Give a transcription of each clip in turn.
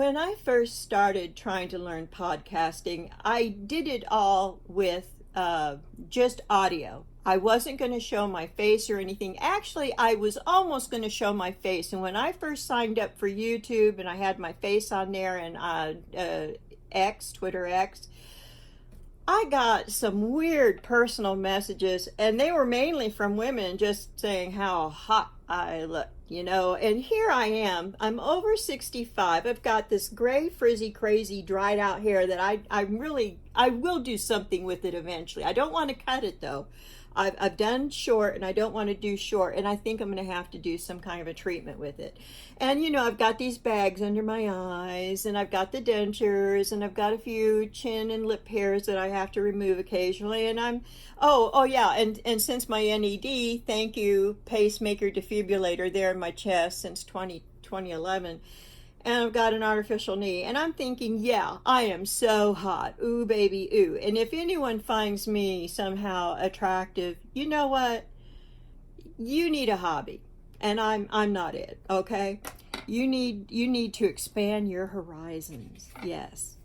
When I first started trying to learn podcasting, I did it all with just audio. I wasn't going to show my face or anything. Actually, I was almost going to show my face. And when I first signed up for YouTube and I had my face on there and Twitter X, I got some weird personal messages, and they were mainly from women just saying how hot I look, And here I am. I'm over 65. I've got this gray, frizzy, crazy, dried out hair that I will do something with it eventually. I don't want to cut it though. I've done short and I don't want to do short, and I think I'm going to have to do some kind of a treatment with it. And I've got these bags under my eyes, and I've got the dentures, and I've got a few chin and lip hairs that I have to remove occasionally. And oh yeah, and since my NED, thank you, pacemaker defibrillator there in my chest since 2011. And I've got an artificial knee, and I'm thinking, yeah, I am so hot. Ooh, baby, ooh. And if anyone finds me somehow attractive, you know what? You need a hobby, and I'm not it, okay? You need to expand your horizons. Yes,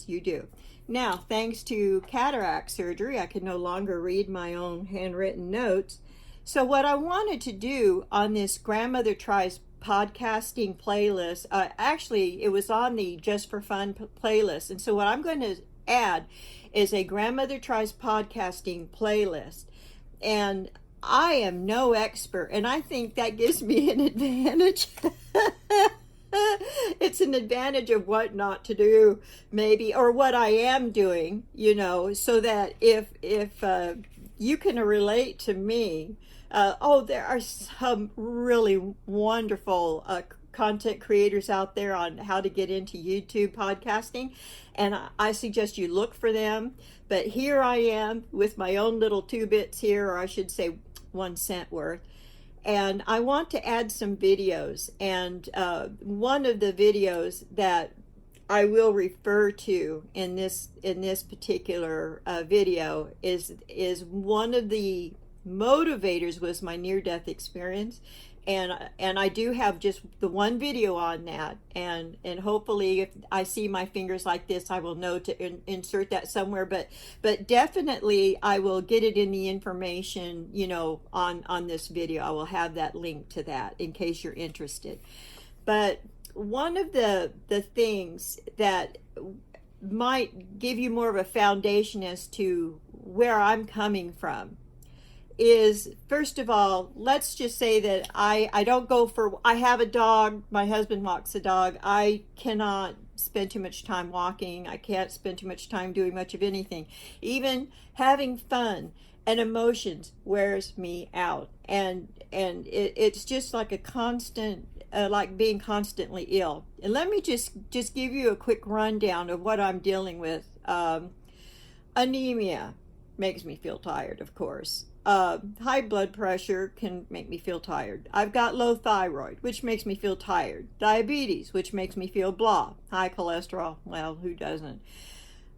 you do. Now, thanks to cataract surgery, I can no longer read my own handwritten notes. So what I wanted to do on this Grandmother Tries podcasting playlist, actually it was on the Just for Fun playlist, and so what I'm going to add is a Grandmother Tries podcasting playlist. And I am no expert, and I think that gives me an advantage. It's an advantage of what not to do, maybe, or what I am doing, so that if you can relate to me. There are some really wonderful content creators out there on how to get into YouTube podcasting, and I suggest you look for them. But here I am with my own little 2 bits here, or I should say 1 cent worth, and I want to add some videos. And one of the videos that I will refer to in this particular video is one of the motivators was my near-death experience, and I do have just the one video on that, and hopefully if I see my fingers like this, I will know to insert that somewhere, but definitely I will get it in the information on this video. I will have that link to that in case you're interested. But one of the things that might give you more of a foundation as to where I'm coming from is, first of all, let's just say that I don't go for, I have a dog, my husband walks a dog, I cannot spend too much time walking, I can't spend too much time doing much of anything. Even having fun and emotions wears me out, and it's just like a constant, like being constantly ill. And let me just give you a quick rundown of what I'm dealing with. Anemia makes me feel tired, of course. High blood pressure can make me feel tired. I've got low thyroid, which makes me feel tired. Diabetes, which makes me feel blah. High cholesterol, well, who doesn't?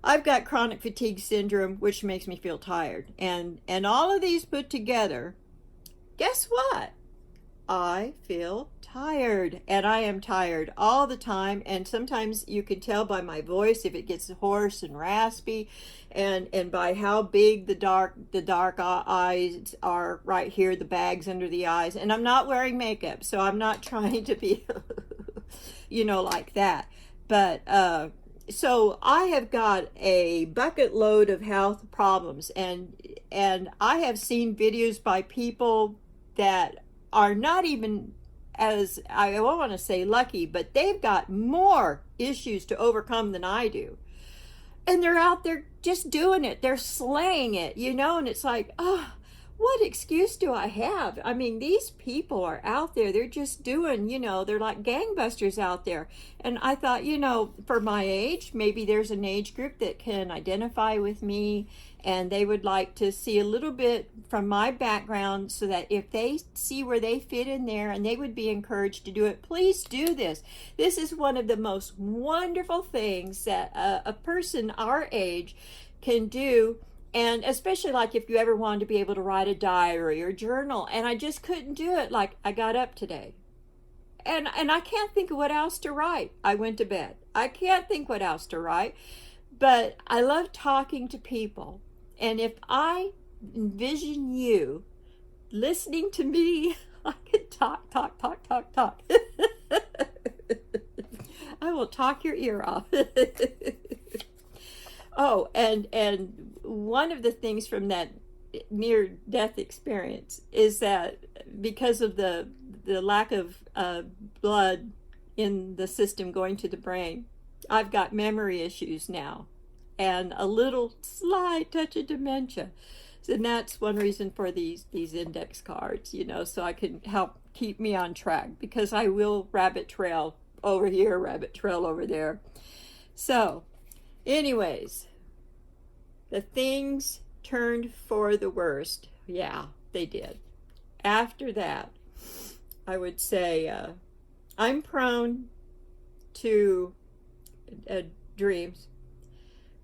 I've got chronic fatigue syndrome, which makes me feel tired. And all of these put together, guess what? I feel tired, and I am tired all the time. And sometimes you can tell by my voice if it gets hoarse and raspy, and by how big the dark eyes are right here, the bags under the eyes. And I'm not wearing makeup, so I'm not trying to be like that. But so I have got a bucket load of health problems, and I have seen videos by people that are not even, as I don't want to say lucky, but they've got more issues to overcome than I do. And they're out there just doing it. They're slaying it, and it's like, oh, what excuse do I have? I mean, these people are out there. They're just doing, they're like gangbusters out there. And I thought, for my age, maybe there's an age group that can identify with me, and they would like to see a little bit from my background so that if they see where they fit in there, and they would be encouraged to do it, please do this. This is one of the most wonderful things that a person our age can do. And especially like if you ever wanted to be able to write a diary or journal, and I just couldn't do it. Like, I got up today and I can't think of what else to write. I went to bed. I can't think what else to write, but I love talking to people. And if I envision you listening to me, I could talk. I will talk your ear off. Oh, and one of the things from that near death experience is that because of the lack of blood in the system going to the brain, I've got memory issues now and a little slight touch of dementia. And that's one reason for these index cards, so I can help keep me on track, because I will rabbit trail over here, rabbit trail over there. So, anyways, the things turned for the worst. Yeah, they did. After that, I would say I'm prone to dreams,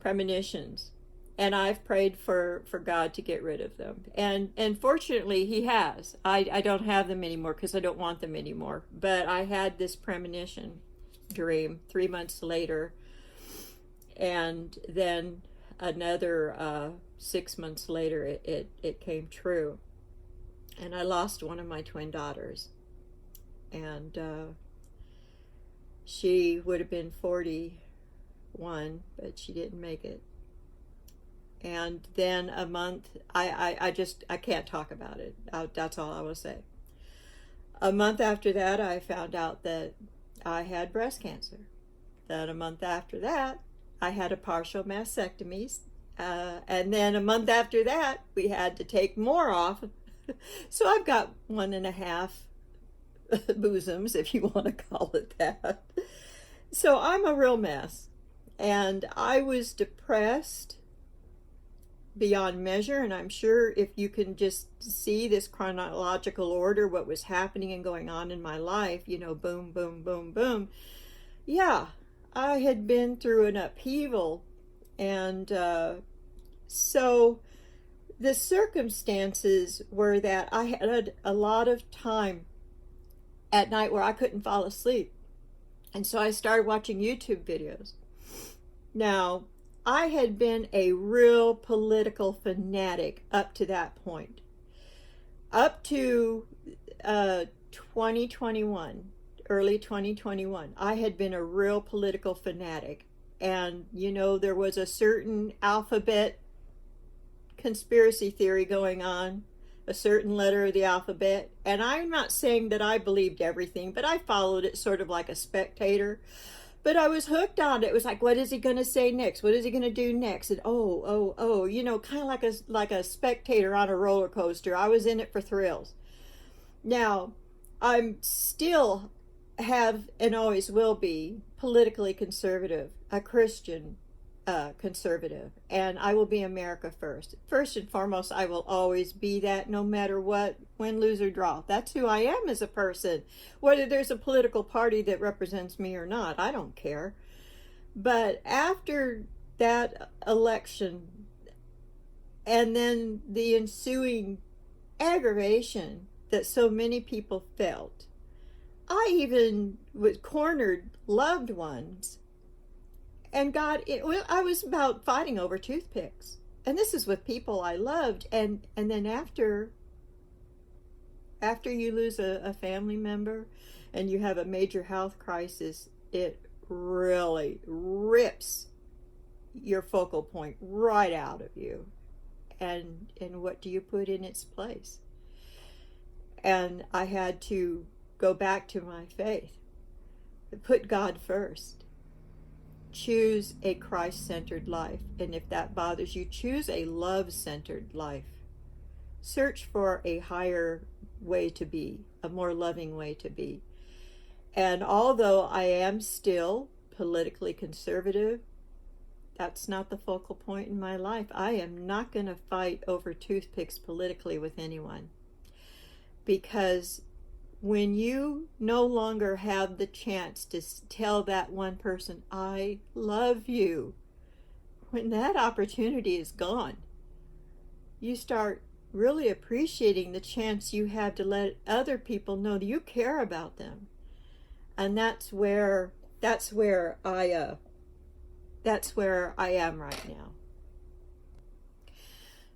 premonitions, and I've prayed for God to get rid of them. And fortunately, he has. I don't have them anymore because I don't want them anymore. But I had this premonition dream 3 months later, and then another 6 months later, it came true. And I lost one of my twin daughters. And she would have been 41, but she didn't make it. And then a month, I can't talk about it. That's all I will say. A month after that, I found out that I had breast cancer. Then a month after that, I had a partial mastectomy. And then a month after that, we had to take more off. So I've got 1.5 bosoms, if you want to call it that. So I'm a real mess. And I was depressed beyond measure, and I'm sure if you can just see this chronological order, what was happening and going on in my life, boom, boom, boom, boom. Yeah, I had been through an upheaval, and so the circumstances were that I had a lot of time at night where I couldn't fall asleep, and so I started watching YouTube videos. Now, I had been a real political fanatic up to that point. Up to 2021, early 2021, I had been a real political fanatic. And, there was a certain alphabet conspiracy theory going on, a certain letter of the alphabet. And I'm not saying that I believed everything, but I followed it sort of like a spectator. But I was hooked on it. It was like, what is he going to say next? What is he going to do next? And kind of like a spectator on a roller coaster. I was in it for thrills. Now, I'm still have and always will be politically conservative, a Christian conservative, and I will be America first. First and foremost, I will always be that, no matter what, win, lose, or draw. That's who I am as a person. Whether there's a political party that represents me or not, I don't care. But after that election, and then the ensuing aggravation that so many people felt, I even was cornered loved ones. And I was about fighting over toothpicks. And this is with people I loved. And then after you lose a family member and you have a major health crisis, it really rips your focal point right out of you. And what do you put in its place? And I had to go back to my faith. Put God first. Choose a Christ-centered life. And if that bothers you, choose a love-centered life. Search for a higher way to be, a more loving way to be. And although I am still politically conservative, that's not the focal point in my life. I am not going to fight over toothpicks politically with anyone. Because when you no longer have the chance to tell that one person, I love you, when that opportunity is gone, you start really appreciating the chance you have to let other people know that you care about them. And that's where I am right now.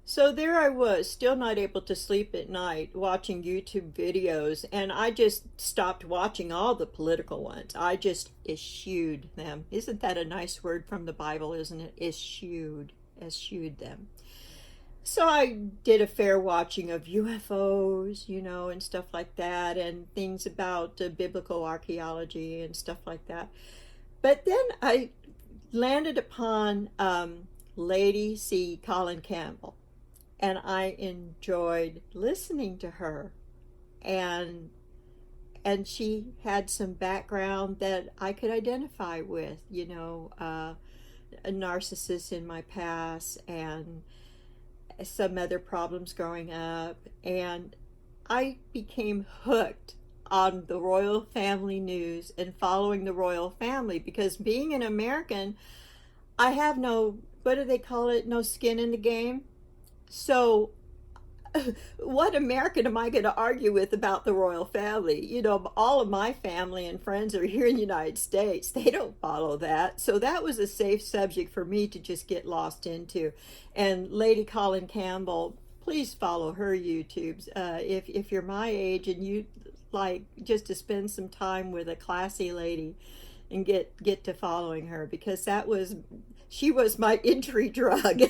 So there I was, still not able to sleep at night, watching YouTube videos, and I just stopped watching all the political ones. I just eschewed them. Isn't that a nice word from the Bible, isn't it? Eschewed them. So I did a fair watching of UFOs, and stuff like that, and things about biblical archaeology and stuff like that. But then I landed upon Lady C. Colin Campbell, and I enjoyed listening to her, and she had some background that I could identify with, a narcissist in my past and some other problems growing up, and I became hooked on the royal family news and following the royal family, because being an American, I have no, what do they call it, no skin in the game. So what American am I going to argue with about the royal family? All of my family and friends are here in the United States. They don't follow that. So that was a safe subject for me to just get lost into. And Lady Colin Campbell, please follow her YouTubes. If you're my age and you like just to spend some time with a classy lady, and get to following her, because she was my entry drug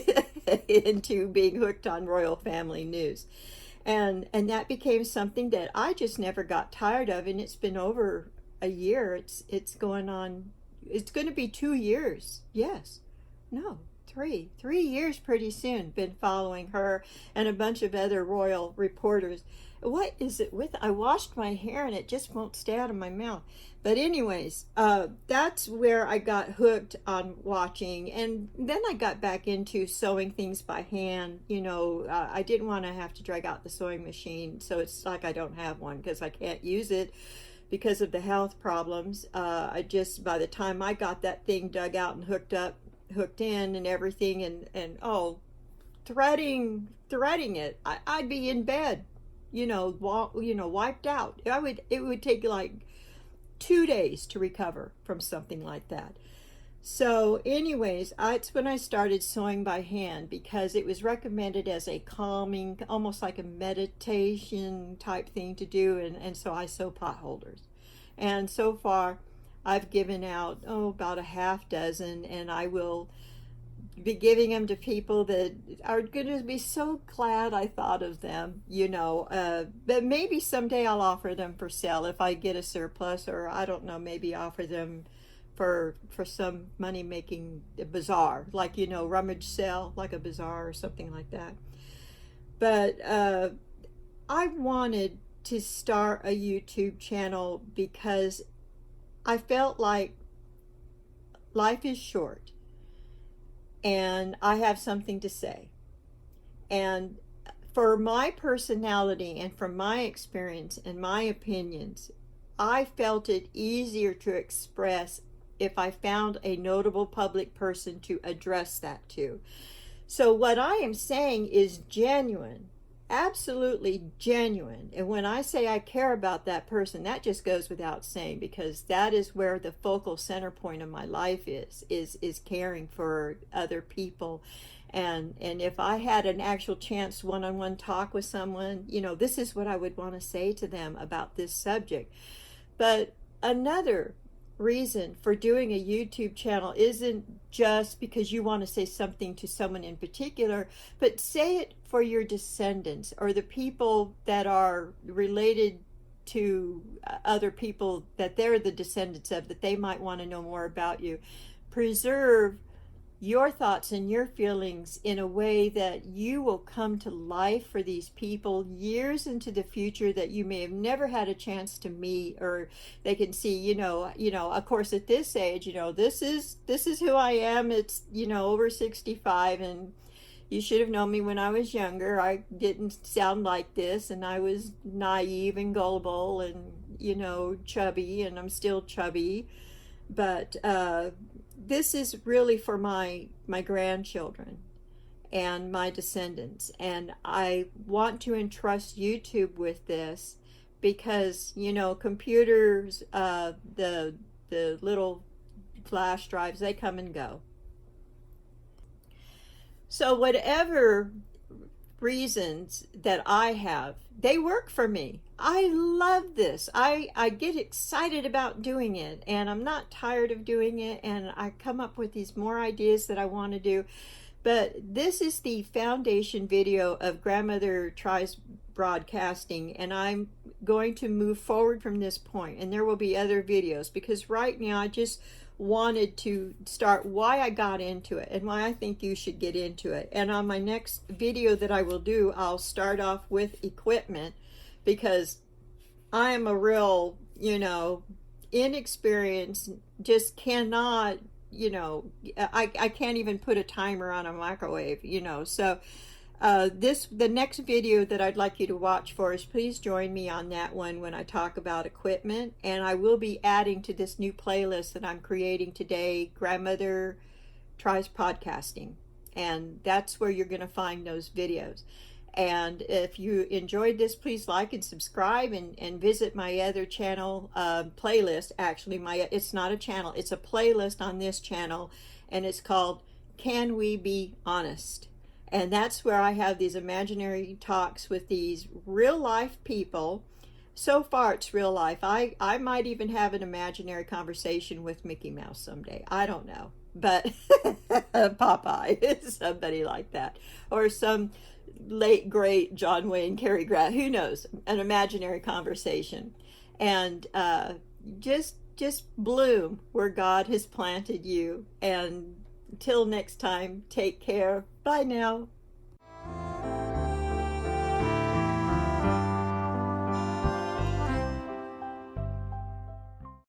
into being hooked on royal family news. And that became something that I just never got tired of, and it's been over a year. It's going to be 2 years. Yes. No, 3 years pretty soon. Been following her and a bunch of other royal reporters. What is it with? I washed my hair and it just won't stay out of my mouth. But anyways, that's where I got hooked on watching. And then I got back into sewing things by hand. I didn't want to have to drag out the sewing machine. So it's like I don't have one because I can't use it because of the health problems. By the time I got that thing dug out and hooked in and everything, and threading it, I'd be in bed, wiped out. It would take like 2 days to recover from something like that. So anyways, it's when I started sewing by hand, because it was recommended as a calming, almost like a meditation type thing to do, and so I sew pot holders. And so far I've given out about a half dozen, and I will be giving them to people that are going to be so glad I thought of them, but maybe someday I'll offer them for sale if I get a surplus, or I don't know, maybe offer them for some money making bazaar, like, rummage sale, like a bazaar or something like that. But I wanted to start a YouTube channel because I felt like life is short and I have something to say. And for my personality and from my experience and my opinions, I felt it easier to express if I found a notable public person to address that to. So what I am saying is genuine, absolutely genuine. And when I say I care about that person, that just goes without saying, because that is where the focal center point of my life is caring for other people. And if I had an actual chance one-on-one talk with someone, this is what I would want to say to them about this subject. But another reason for doing a YouTube channel isn't just because you want to say something to someone in particular, but say it for your descendants or the people that are related to other people that they're the descendants of, that they might want to know more about you. Preserve your thoughts and your feelings in a way that you will come to life for these people years into the future that you may have never had a chance to meet, or they can see, of course at this age, this is who I am. It's, over 65, and you should have known me when I was younger. I didn't sound like this, and I was naive and gullible and, chubby, and I'm still chubby. But this is really for my grandchildren and my descendants, and I want to entrust YouTube with this because computers, the little flash drives, they come and go. So whatever reasons that I have, they work for me. I love this. I get excited about doing it, and I'm not tired of doing it, and I come up with these more ideas that I want to do. But this is the foundation video of Grandmother Tries Broadcasting, and I'm going to move forward from this point, and there will be other videos, because right now I just wanted to start why I got into it and why I think you should get into it. And on my next video that I will do, I'll start off with equipment, because I am a real, inexperienced, just cannot, I can't even put a timer on a microwave, so the next video that I'd like you to watch for is, please join me on that one when I talk about equipment. And I will be adding to this new playlist that I'm creating today, Grandmother Tries Podcasting. And that's where you're going to find those videos. And if you enjoyed this, please like and subscribe, and visit my other channel playlist. Actually, it's not a channel, it's a playlist on this channel, and it's called Can We Be Honest? And that's where I have these imaginary talks with these real life people. So far it's real life. I might even have an imaginary conversation with Mickey Mouse someday. I don't know. But Popeye, somebody like that. Or some late great John Wayne, Cary Grant, who knows, an imaginary conversation. And just bloom where God has planted you. And until next time, take care. Bye now.